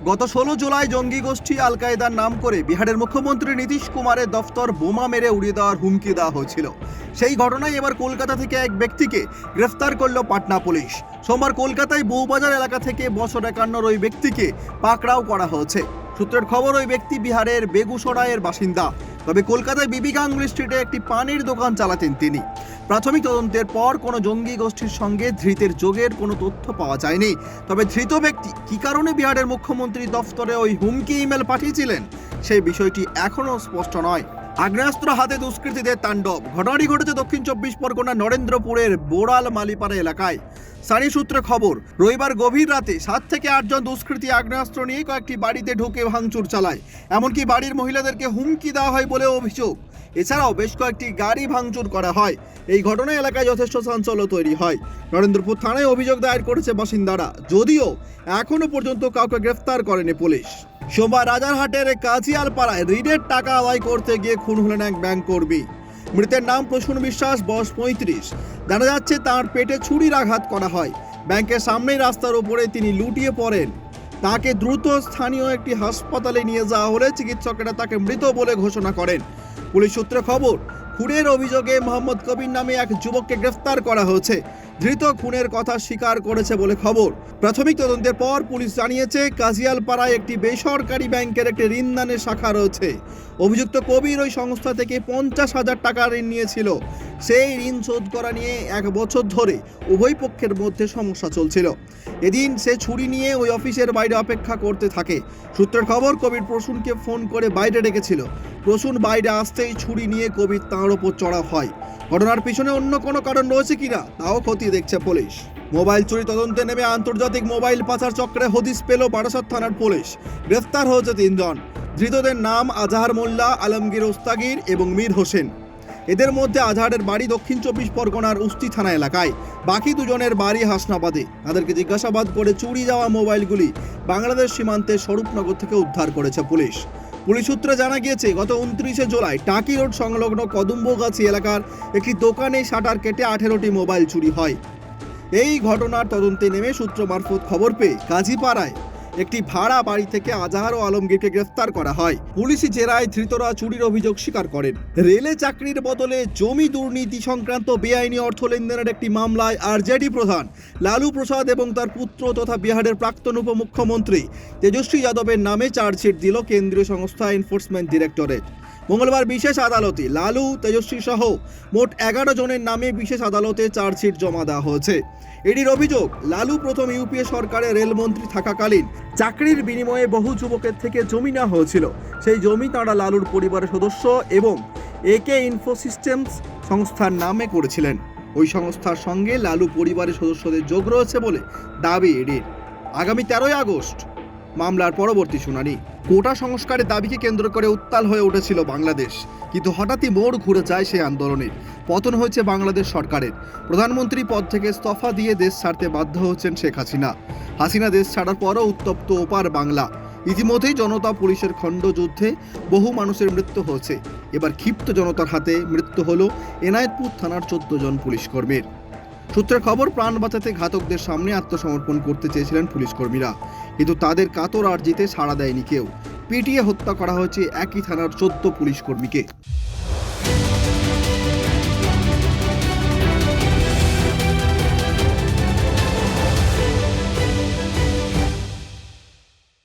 গত 16 জুলাই জঙ্গি গোষ্ঠী আল কায়েদার নাম করে বিহারের মুখ্যমন্ত্রী নীতিশ কুমারের দফতর বোমা মেরে উড়িয়ে দেওয়ার হুমকি দেওয়া হয়েছিল। সেই ঘটনায় এবার কলকাতা থেকে এক ব্যক্তিকে গ্রেফতার করল পাটনা পুলিশ। সোমবার কলকাতায় বউবাজার এলাকা থেকে বছর 51 ওই ব্যক্তিকে পাকড়াও করা হয়েছে। সূত্রের খবর, ওই ব্যক্তি বিহারের বেগুসরাইয়ের বাসিন্দা। তবে কলকাতায় বিবি গাঙ্গুলি স্ট্রিটে একটি পানির দোকান চালাতেন তিনি। প্রাথমিক তদন্তের পর কোনো জঙ্গি গোষ্ঠীর সঙ্গে ধৃতের যোগের কোনো তথ্য পাওয়া যায়নি। তবে ধৃত ব্যক্তি কী কারণে বিহারের মুখ্যমন্ত্রী দফতরে ওই হুমকি ইমেল পাঠিয়েছিলেন সেই বিষয়টি এখনও স্পষ্ট নয়। আগ্নেয়াস্ত্র হাতে দুষ্কৃতীদের তাণ্ডব। ঘটনাটি ঘটেছে দক্ষিণ 24 পরগনার নরেন্দ্রপুরের বোড়াল মালিপাড়া এলাকায়। স্থানীয় সূত্রে খবর, রবিবার গভীর রাতে 7 থেকে 8 জন দুষ্কৃতী আগ্নেয়াস্ত্র নিয়ে কয়েকটি বাড়িতে ঢুকে ভাঙচুর চালায়। এমনকি বাড়ির মহিলাদেরকে হুমকি দেওয়া হয় বলেও অভিযোগ। এছাড়াও বেশ কয়েকটি গাড়ি ভাঙচুর করা হয়। এই ঘটনায় এলাকায় যথেষ্ট চাঞ্চল্য তৈরি হয়। নরেন্দ্রপুর থানায় অভিযোগ দায়ের করেছে বাসিন্দারা, যদিও এখনো পর্যন্ত কাউকে গ্রেফতার করেনি পুলিশ। সোমবার রাজারহাটের কাজিয়ালপাড়ায় ঋণের টাকা আদায় করতে গিয়ে খুন হলেন এক ব্যাংক কর্মী। মৃতের নাম প্রসূন বিশ্বাস, বয়স 35। জানা যাচ্ছে তার পেটে ছুরির আঘাত করা হয়। ব্যাংকের সামনেই রাস্তার উপরে তিনি লুটিয়ে পড়েন। তাকে দ্রুত স্থানীয় একটি হাসপাতালে নিয়ে যাওয়া হলে চিকিৎসকেরা তাকে মৃত বলে ঘোষণা করেন। পুলিশ সূত্রে খবর, খুনের অভিযোগে মোহাম্মদ কবির নামে এক যুবককে গ্রেফতার করা হয়েছে। ধৃত খুনের কথা স্বীকার করেছে বলে খবর। প্রাথমিক তদন্তের পর পুলিশ জানিয়েছে, কাজিয়ালপাড়ায় একটি বেসরকারি ব্যাংকের একটি ঋণদানের শাখা রয়েছে। অভিযুক্ত কবির ওই সংস্থা থেকে 50,000 টাকা ঋণ নিয়েছিল। সেই ঋণ শোধ করা নিয়ে 1 বছর ধরে উভয় পক্ষের মধ্যে সমস্যা চলছিল। এদিন সে ছুরি নিয়ে ওই অফিসের বাইরে অপেক্ষা করতে থাকে। সূত্রের খবর, কবির প্রসূনকে ফোন করে বাইরে ডেকেছিল। প্রসূন বাইরে আসতেই ছুরি নিয়ে কবির তাঁর ওপর চড়া হয়। ঘটনার পিছনে অন্য কোনো কারণ রয়েছে কিনা তাও খতিয়ে দেখছে পুলিশ। মোবাইল চুরি তদন্তে নেমে আন্তর্জাতিক মোবাইল পাচার চক্রে হদিশ পেল বারাসাত থানার পুলিশ। গ্রেফতার হয়েছে 3 জন। ধৃতদের নাম আজহার মোল্লা, আলমগীর ওস্তাগির এবং মীর হোসেন। এদের মধ্যে আজহারের বাড়ি দক্ষিণ 24 পরগনার উস্তি থানা এলাকায়, বাকি 2 জনের বাড়ি হাসনাবাদে। তাদেরকে জিজ্ঞাসাবাদ করে চুরি যাওয়া মোবাইলগুলি বাংলাদেশ সীমান্তে স্বরূপনগর থেকে উদ্ধার করেছে পুলিশ। পুলিশ সূত্রে জানা গিয়েছে, গত 29 জুলাই টাকি রোড সংলগ্ন কদম্বগাছি এলাকার একটি দোকানে শাটার কেটে 18টি মোবাইল চুরি হয়। এই ঘটনার তদন্তে নেমে সূত্র মারফত খবর পেয়ে কাজীপাড়ায় একটি ভাড়া বাড়ি থেকে আজহার ও আলমগীরকে গ্রেফতার করা হয়। পুলিশি জেরায় ধৃতরা চুরির অভিযোগ স্বীকার করেন। রেলে চাকরির বদলে জমি দুর্নীতি সংক্রান্ত বেআইনি অর্থ লেনদেনের একটি মামলায় আরজেডি প্রধান লালু প্রসাদ এবং তার পুত্র তথা বিহারের প্রাক্তন উপমুখ্যমন্ত্রী তেজস্বী যাদবের নামে চার্জশিট দিল কেন্দ্রীয় সংস্থা এনফোর্সমেন্ট ডিরেক্টরেট। মঙ্গলবার বিশেষ আদালতে লালু, তেজস্বী সহ মোট 11 জনের নামে বিশেষ আদালতে চার্জশিট জমা দেওয়া হয়েছে। এটির অভিযোগ, লালু প্রথম ইউপিএ সরকারে রেলমন্ত্রী থাকাকালীন চাকরির বিনিময়ে বহু যুবকের থেকে জমি নেওয়া হয়েছিল। সেই জমি তাঁরা লালুর পরিবারের সদস্য এবং একে ইনফোসিস্টেমস সংস্থার নামে করেছিলেন। ওই সংস্থার সঙ্গে লালু পরিবারের সদস্যদের যোগ রয়েছে বলে দাবি এডির। আগামী 13ই আগস্ট মামলার পরবর্তী শুনানি। কোটা সংস্কারের দাবিকে কেন্দ্র করে উত্তাল হয়ে উঠেছিল বাংলাদেশ, কিন্তু হঠাৎই মোড় ঘুরে যায় সেই আন্দোলনের। পতন হয়েছে বাংলাদেশ সরকারের। প্রধানমন্ত্রী পদ থেকে ইস্তফা দিয়ে দেশ ছাড়তে বাধ্য হচ্ছেন শেখ হাসিনা। দেশ ছাড়ার পরও উত্তপ্ত ওপার বাংলা। ইতিমধ্যেই জনতা পুলিশের খণ্ডযুদ্ধে বহু মানুষের মৃত্যু হয়েছে। এবার ক্ষিপ্ত জনতার হাতে মৃত্যু হলো এনায়েতপুর থানার 14 জন পুলিশ কর্মীর। সূত্রের খবর, প্রাণ বাঁচাতে ঘাতকদের সামনে আত্মসমর্পণ করতে চেয়েছিলেন পুলিশ কর্মীরা, কিন্তু তাদের কাতর আর্জিতে সাড়া দেয়নি কেউ। পিটিয়ে হত্যা করা হয়েছে একই থানার 14 পুলিশ কর্মীকে।